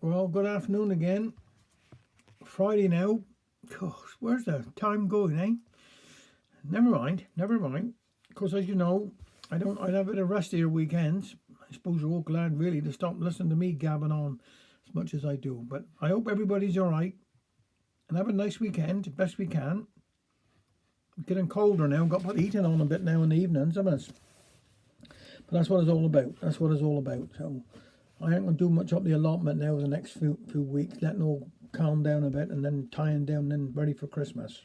Well, good afternoon again. Friday now. Gosh, where's the time going, eh? Never mind. Because as you know, I'd have a bit of rest of your weekends. I suppose you're all glad really to stop listening to me gabbing on as much as I do. But I hope everybody's alright. And have a nice weekend, best we can. It's getting colder now. Got to put the heating on a bit now in the evenings, haven't it? But that's what it's all about. So I ain't going to do much up the allotment now the next few weeks, letting it all calm down a bit and then tying down and ready for Christmas.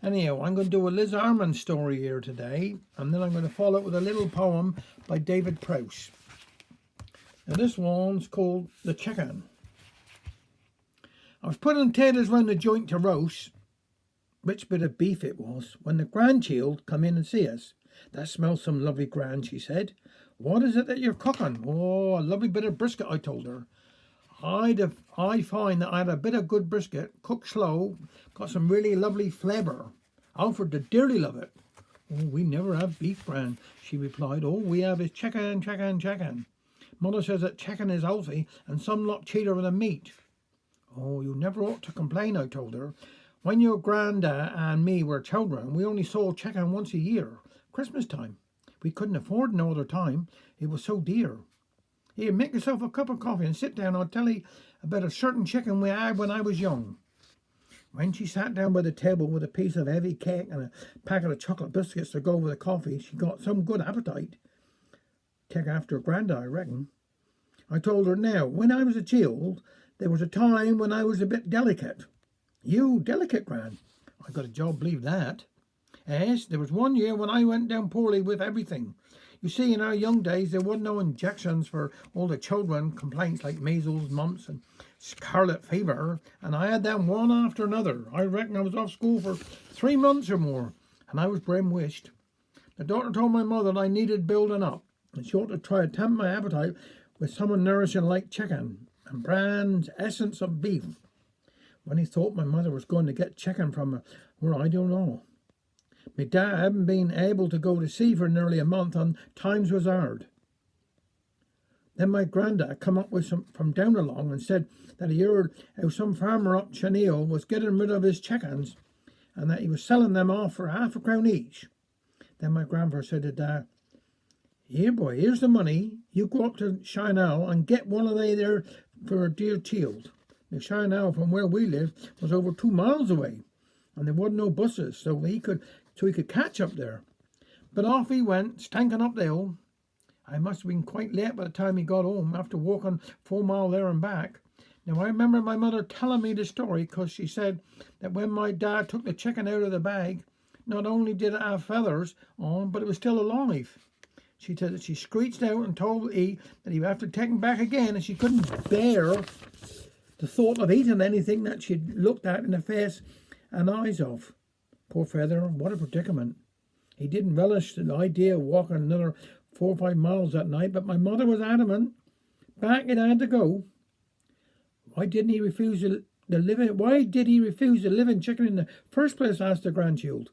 Anyhow, I'm going to do a Liz Armand story here today, and then I'm going to follow it with a little poem by David Prowse. Now this one's called The Chicken. I was putting taters round the joint to roast. Rich bit of beef it was, when the grandchild come in and see us. That smells some lovely grand, she said. What is it that you're cooking? Oh, a lovely bit of brisket, I told her. I find that I had a bit of good brisket, cooked slow, got some really lovely flavour. Alfred would dearly love it. Oh, we never have beef, Gran, she replied. All we have is chicken. Mother says that chicken is healthy and some lot cheaper than meat. Oh, you never ought to complain, I told her. When your granda and me were children, we only saw chicken once a year, Christmas time. We couldn't afford no other time. It was so dear. Here, make yourself a cup of coffee and sit down. I'll tell you about a certain chicken we had when I was young. When she sat down by the table with a piece of heavy cake and a packet of chocolate biscuits to go with the coffee, she got some good appetite. Take after Granda, I reckon. I told her now, when I was a child, there was a time when I was a bit delicate. You, delicate, Gran? I got a job, believe that. Yes, there was one year when I went down poorly with everything. You see, in our young days, there wasn't no injections for all the children complaints like measles, mumps, and scarlet fever, and I had them one after another. I reckon I was off school for 3 months or more, and I was brim-wished. The doctor told my mother that I needed building up, and she ought to try to tempt my appetite with something nourishing like chicken and bran essence of beef. When he thought my mother was going to get chicken from her, well, I don't know. My dad hadn't been able to go to sea for nearly a month, and times was hard. Then my grandad come up with some from down along and said that he heard how some farmer up Chenille was getting rid of his chickens and that he was selling them off for £0.50 each. Then my grandfather said to Dad, "Here, boy, here's the money. You go up to Chenille and get one of they there for a dear child." Now Chenille from where we live was over 2 miles away, and there wasn't no buses, so he could catch up there. But off he went, stanking up the hill. I must have been quite late by the time he got home, after walking 4 miles there and back. Now I remember my mother telling me the story, because she said that when my dad took the chicken out of the bag, not only did it have feathers on, but it was still alive. She said that she screeched out and told E that he would have to take him back again, and she couldn't bear the thought of eating anything that she'd looked at in the face and eyes of. Poor feather, what a predicament. He didn't relish the idea of walking another 4 or 5 miles that night, but my mother was adamant. Back it had to go. Why did he refuse the living chicken in the first place? Asked the grandchild.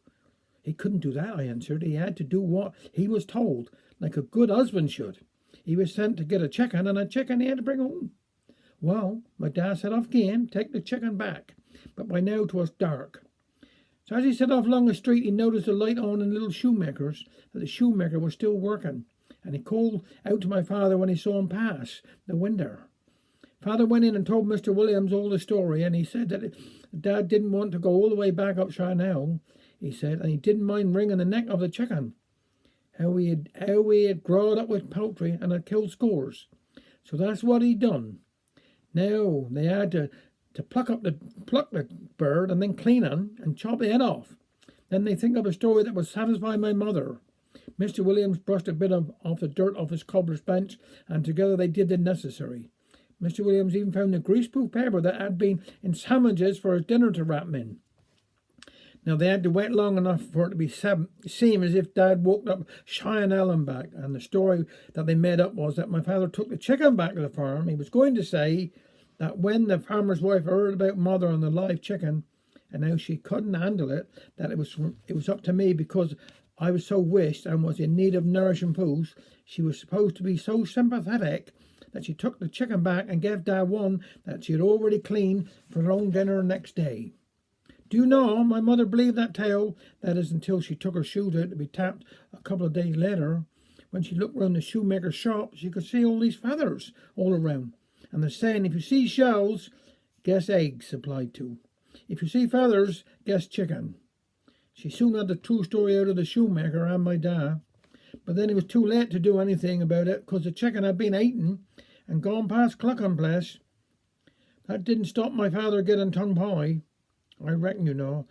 He couldn't do that, I answered. He had to do what he was told, like a good husband should. He was sent to get a chicken, and a chicken he had to bring home. Well, my dad set off again, take the chicken back, but by now 'twas dark. So as he set off along the street, he noticed a light on in little shoemakers, that the shoemaker was still working, and he called out to my father when he saw him pass the window. Father went in and told Mr. Williams all the story, and he said that Dad didn't want to go all the way back up Chenille, he said, and he didn't mind wringing the neck of the chicken. How he had growed up with poultry and had killed scores. So that's what he'd done. Now they had to pluck the bird and then clean him and chop the head off. Then they think of a story that would satisfy my mother. Mr. Williams brushed a bit off the dirt off his cobbler's bench, and together they did the necessary. Mr. Williams even found the greaseproof paper that had been in sandwiches for his dinner to wrap 'em in. Now they had to wait long enough for it to be seem as if Dad walked up Chenille and back, and the story that they made up was that my father took the chicken back to the farm. He was going to say that when the farmer's wife heard about Mother and the live chicken, and how she couldn't handle it, that it was up to me because I was so wished and was in need of nourishing food. She was supposed to be so sympathetic that she took the chicken back and gave Dad one that she had already cleaned for her own dinner next day. Do you know, my mother believed that tale, that is until she took her shoes out to be tapped a couple of days later. When she looked round the shoemaker's shop, she could see all these feathers all around. And they're saying, if you see shells, guess eggs applied to. If you see feathers, guess chicken. She soon had the true story out of the shoemaker and my dad. But then it was too late to do anything about it, because the chicken had been eaten and gone past clucking place. That didn't stop my father getting tongue pie. I reckon, you know,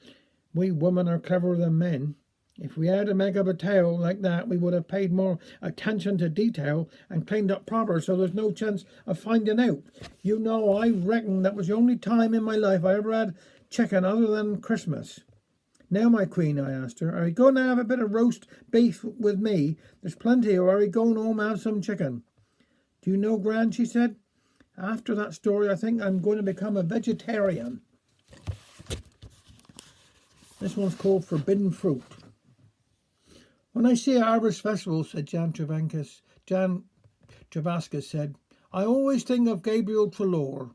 we women are cleverer than men. If we had to make up a tale like that, we would have paid more attention to detail and cleaned up proper so there's no chance of finding out. You know, I reckon that was the only time in my life I ever had chicken other than Christmas. Now, my queen, I asked her, are you going to have a bit of roast beef with me? There's plenty, or are you going home and have some chicken? Do you know, Gran, she said, after that story, I think I'm going to become a vegetarian. This one's called Forbidden Fruit. When I see a harvest festival, said Jan Travascus said, I always think of Gabriel Trelaw.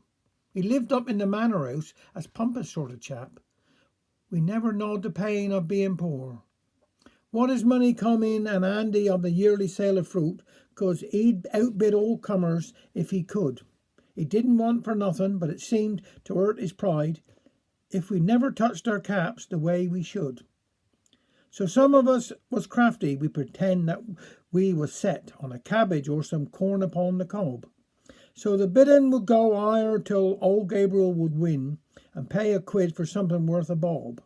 He lived up in the manor house as pompous sort of chap. We never knowed the pain of being poor. What his money come in and handy on the yearly sale of fruit, 'cause he'd outbid all comers if he could. He didn't want for nothing, but it seemed to hurt his pride if we never touched our caps the way we should. So some of us was crafty, we pretend that we was set on a cabbage or some corn upon the cob. So the bidding would go higher till old Gabriel would win and pay a quid for something worth a bob.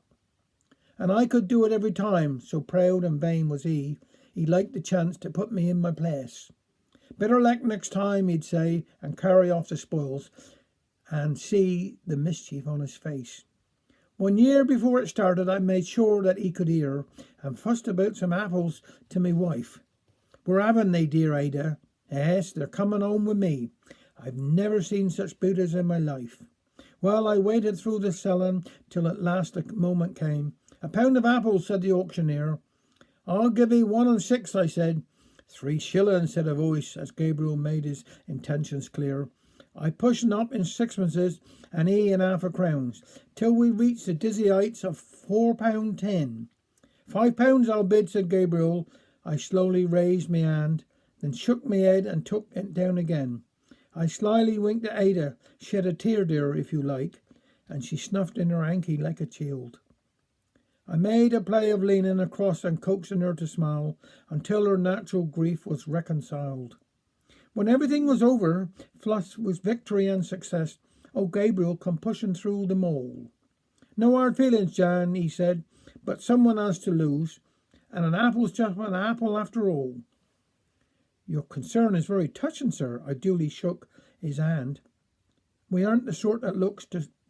And I could do it every time, so proud and vain was he. He liked the chance to put me in my place. Better luck next time, he'd say, and carry off the spoils, and see the mischief on his face. 1 year before it started, I made sure that he could hear, and fussed about some apples to me wife. We're having they, dear Ada. Yes, they're coming home with me. I've never seen such beauties in my life. Well, I waited through the selling till at last the moment came. A pound of apples, said the auctioneer. I'll give 'ee 1 6, I said. 3 shillings, said a voice, as Gabriel made his intentions clear. I pushed up in sixpences and he in half a crowns, till we reached the dizzy heights of £4.10. £5 I'll bid, said Gabriel. I slowly raised me hand, then shook me head and took it down again. I slyly winked at Ada, shed a tear, dear, if you like, and she snuffed in her hanky like a child. I made a play of leaning across and coaxing her to smile, until her natural grief was reconciled. When everything was over, flushed with victory and success, old Gabriel come pushing through the mall. No hard feelings, Jan, he said, but someone has to lose, and an apple's just an apple after all. Your concern is very touching, sir. I duly shook his hand. We aren't the sort that looks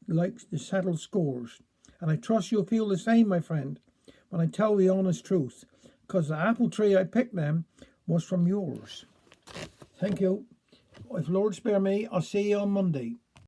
like to settle scores, and I trust you'll feel the same, my friend, when I tell the honest truth, 'cause the apple tree I picked them was from yours. Thank you. If Lord spare me, I'll see you on Monday.